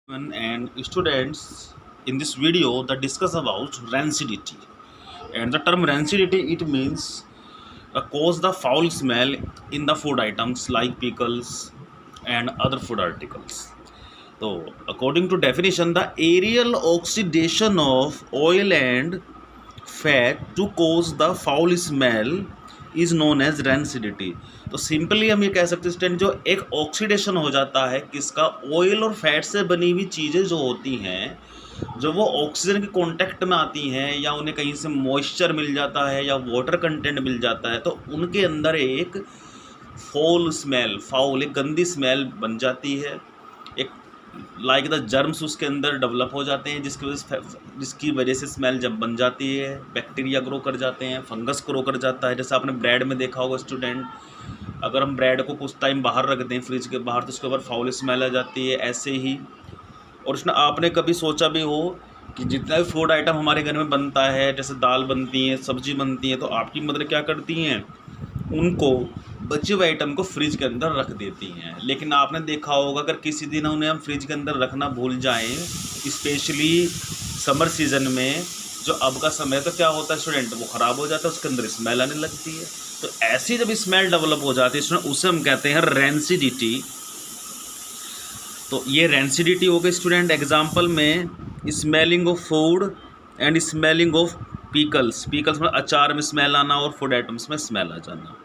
And students, in this video that discuss about rancidity. And the term rancidity, it means cause the foul smell in the food items like pickles and other food articles. So according to definition, the aerial oxidation of oil and fat to cause the foul smell is known as rancidity. तो simply हम ये कह सकते हैं student, जो एक oxidation हो जाता है किसका, ऑयल और फैट से बनी हुई चीज़ें जो होती हैं, जब वो ऑक्सीजन के कांटेक्ट में आती हैं या उन्हें कहीं से मॉइस्चर मिल जाता है या वाटर कंटेंट मिल जाता है, तो उनके अंदर एक फाउल एक गंदी स्मेल बन जाती है। एक लाइक द जर्म्स उसके अंदर डेवलप हो जाते हैं, जिसकी वजह से स्मेल जब बन जाती है, बैक्टीरिया ग्रो कर जाते हैं, फंगस ग्रो कर जाता है। जैसे आपने ब्रेड में देखा होगा स्टूडेंट, अगर हम ब्रेड को कुछ टाइम बाहर रख दें फ्रिज के बाहर, तो उसके ऊपर फाउल स्मेल आ जाती है, ऐसे ही। और उसमें आपने कभी सोचा भी हो कि जितना भी फूड आइटम हमारे घर में बनता है, जैसे दाल बनती है, सब्जी बनती है, तो आपकी मदर क्या करती हैं, उनको बचे हुए आइटम को फ्रिज के अंदर रख देती हैं। लेकिन आपने देखा होगा अगर किसी दिन उन्हें हम फ्रिज के अंदर रखना भूल जाएं, स्पेशली समर सीज़न में, जो अब का समय, तो क्या होता है स्टूडेंट, वो ख़राब हो जाता है, उसके अंदर स्मेल आने लगती है। तो ऐसी जब स्मेल डेवलप हो जाती है स्टूडेंट, उसे हम कहते हैं रेंसिडिटी। तो ये रेंसिडिटी हो गई स्टूडेंट। एग्जाम्पल में smelling of food and smelling of pickles में अचार में स्मेल आना और फूड आइटम्स में स्मेल आ जाना।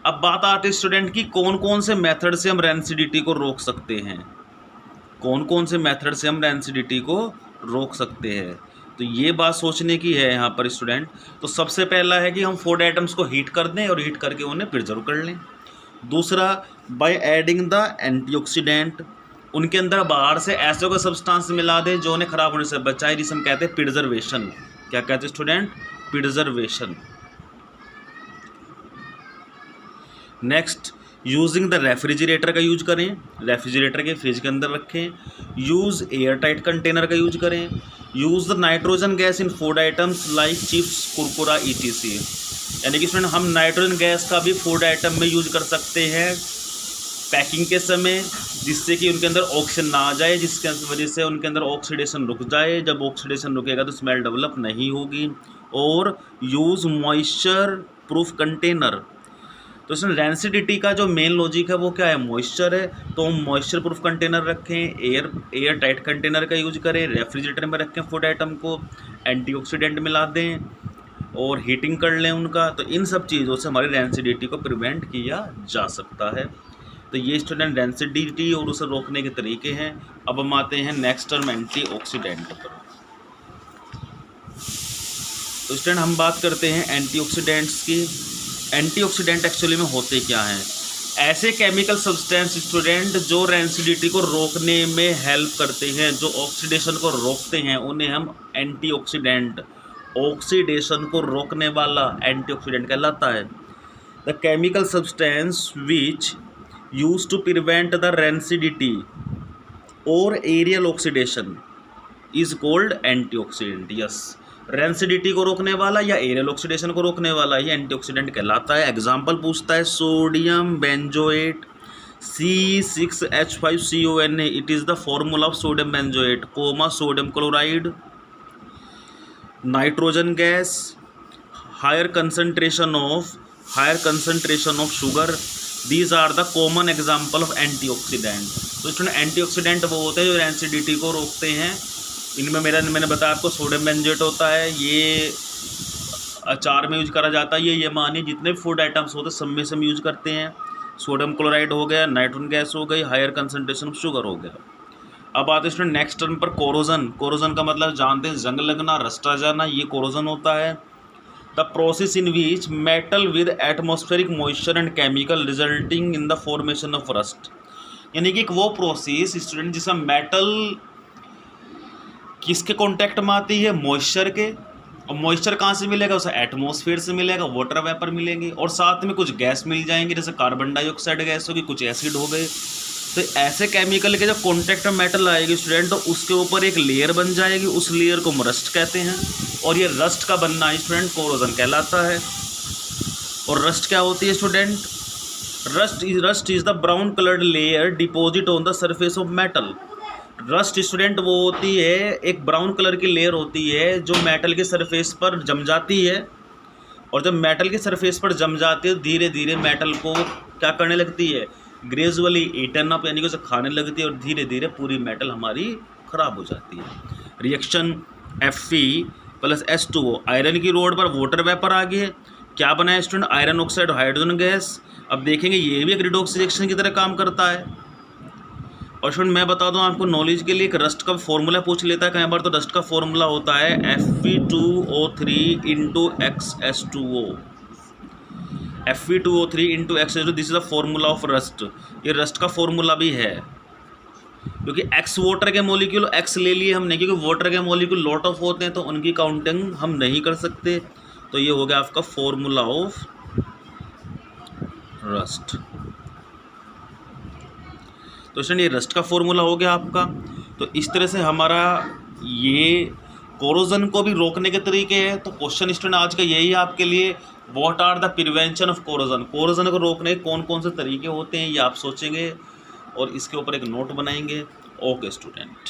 अब बात आती है स्टूडेंट की कौन कौन से मेथड से हम रेंसिडिटी को रोक सकते हैं, कौन कौन से मेथड से हम रेंसिडिटी को रोक सकते हैं। तो ये बात सोचने की है यहाँ पर स्टूडेंट। तो सबसे पहला है कि हम फूड आइटम्स को हीट कर दें और हीट करके उन्हें प्रिजर्व कर लें। दूसरा, बाय एडिंग द एंटीऑक्सीडेंट, उनके अंदर बाहर से ऐसे कोई सब्सटेंस मिला दें जो उन्हें ख़राब होने से बचाए, जिसे हम कहते हैं प्रिजर्वेशन। क्या कहते हैं student, preservation. Next, using the refrigerator का यूज करें, रेफ्रिजरेटर के फ्रिज के अंदर रखें। यूज़ एयर टाइट कंटेनर का यूज करें। Use the nitrogen gas in food items like chips, कुरकुरा, ईटीसी। यानी कि स्टूडेंट हम नाइट्रोजन गैस का भी फूड आइटम में यूज कर सकते हैं पैकिंग के समय, जिससे कि उनके अंदर ऑक्सीजन ना आ जाए, जिसके वजह से उनके अंदर ऑक्सीडेशन रुक जाए। जब ऑक्सीडेशन रुकेगा तो स्मेल डेवलप नहीं होगी। और यूज़ मॉइस्चर प्रूफ कंटेनर। तो इसमें रेंसिडिटी का जो मेन लॉजिक है वो क्या है, मॉइस्चर है। तो हम मॉइस्चर प्रूफ कंटेनर रखें, एयर टाइट कंटेनर का यूज करें, रेफ्रिजरेटर में रखें फूड आइटम को, एंटीऑक्सीडेंट मिला दें और हीटिंग कर लें उनका। तो इन सब चीज़ों से हमारी रेंसिडिटी को प्रिवेंट किया जा सकता है। तो ये स्टूडेंट रेंसिडिटी और उसे रोकने के तरीके हैं। अब हम आते हैं नेक्स्ट टर्म एंटीऑक्सीडेंट पर। तो स्टूडेंट हम बात करते हैं एंटीऑक्सीडेंट्स की। एंटीऑक्सीडेंट एक्चुअली में होते क्या हैं, ऐसे केमिकल सब्सटेंस स्टूडेंट जो रेंसिडिटी को रोकने में हेल्प करते हैं, जो ऑक्सीडेशन को रोकते हैं, उन्हें हम एंटीऑक्सीडेंट, ऑक्सीडेशन को रोकने वाला एंटीऑक्सीडेंट कहलाता है। The chemical substance which use to prevent the rancidity और aerial oxidation is called antioxidant. Yes, rancidity को रोकने वाला या एरियल ऑक्सीडेशन को रोकने वाला ये एंटीऑक्सीडेंट कहलाता है। एग्जाम्पल पूछता है, sodium benzoate C6H5CONA, it is the formula of sodium benzoate, comma sodium chloride. Nitrogen gas, higher concentration of sugar, these are the common example of antioxidant. तो इसमें एंटीऑक्सीडेंट वो होते हैं जो रेंसिडिटी को रोकते हैं। इनमें मैंने बताया आपको सोडियम बेंजोएट होता है, ये अचार में यूज करा जाता है। ये मानिए जितने फूड आइटम्स होते हैं सब में से हम यूज करते हैं। सोडियम क्लोराइड हो गया, नाइट्रोजन गैस हो गई, हायर कंसंट्रेशन ऑफ शुगर हो गया। अब आते हैं नेक्स्ट टर्म पर, कोरोजन। कोरोजन का मतलब जानते हैं, जंग लगना, रस्ट आ जाना, ये कोरोजन होता है। The process in which metal with atmospheric moisture and chemical resulting in the formation of rust. यानी कि एक वो प्रोसेस स्टूडेंट जिसमें मेटल किसके कांटेक्ट में आती है, मॉइस्चर के। और मॉइस्चर कहाँ से मिलेगा, उसे एटमॉस्फेयर से मिलेगा, वाटर वेपर मिलेंगे, और साथ में कुछ गैस मिल जाएंगे, जैसे कार्बन डाइऑक्साइड गैस होगी, कुछ एसिड हो गए। तो ऐसे केमिकल के जब कांटेक्ट में मेटल आएगी स्टूडेंट, तो उसके ऊपर एक लेयर बन जाएगी, उस लेयर को हम रस्ट कहते हैं। और ये रस्ट का बनना स्टूडेंट कोरोजन कहलाता है। और रस्ट क्या होती है student, rust is the brown coloured layer deposit on the surface of metal. Rust student वो होती है, एक ब्राउन कलर की लेयर होती है जो मेटल के सरफेस पर जम जाती है, और जब मेटल के सरफेस पर जम जाती है धीरे धीरे मेटल को क्या करने लगती है, ग्रेजुअली ईटन अप, यानी कि उसे खाने लगती है, और धीरे धीरे पूरी मेटल हमारी ख़राब हो जाती है। रिएक्शन Fe+S2O, आयरन की रोड पर वाटर वेपर आ गया, क्या बना है student, iron oxide hydrogen gas. अब देखेंगे ये भी एक रिडॉक्स रिएक्शन की तरह काम करता है। और स्टूडेंट मैं बता दूं आपको नॉलेज के लिए, एक रस्ट का फॉर्मूला पूछ लेता है कई बार, तो रस्ट का फॉर्मूला होता है Fe2O3 × XS2O। Fe2O3 × XS2, this is the formula of rust. ये रस्ट का फॉर्मूला भी है, क्योंकि एक्स वाटर के मॉलिक्यूल एक्स ले लिए हमने, क्योंकि वाटर के मॉलिक्यूल लॉट ऑफ होते हैं तो उनकी काउंटिंग हम नहीं कर सकते। तो ये हो गया आपका फॉर्मूला ऑफ रस्ट। तो स्टूडेंट ये रस्ट का फॉर्मूला हो गया आपका। तो इस तरह से हमारा ये कोरोजन को भी रोकने के तरीके हैं। तो क्वेश्चन स्टूडेंट आज का यही है आपके लिए, what are the prevention of corrosion, corrosion को रोकने के कौन कौन से तरीके होते हैं, ये आप सोचेंगे और इसके ऊपर एक नोट बनाएंगे। Okay student.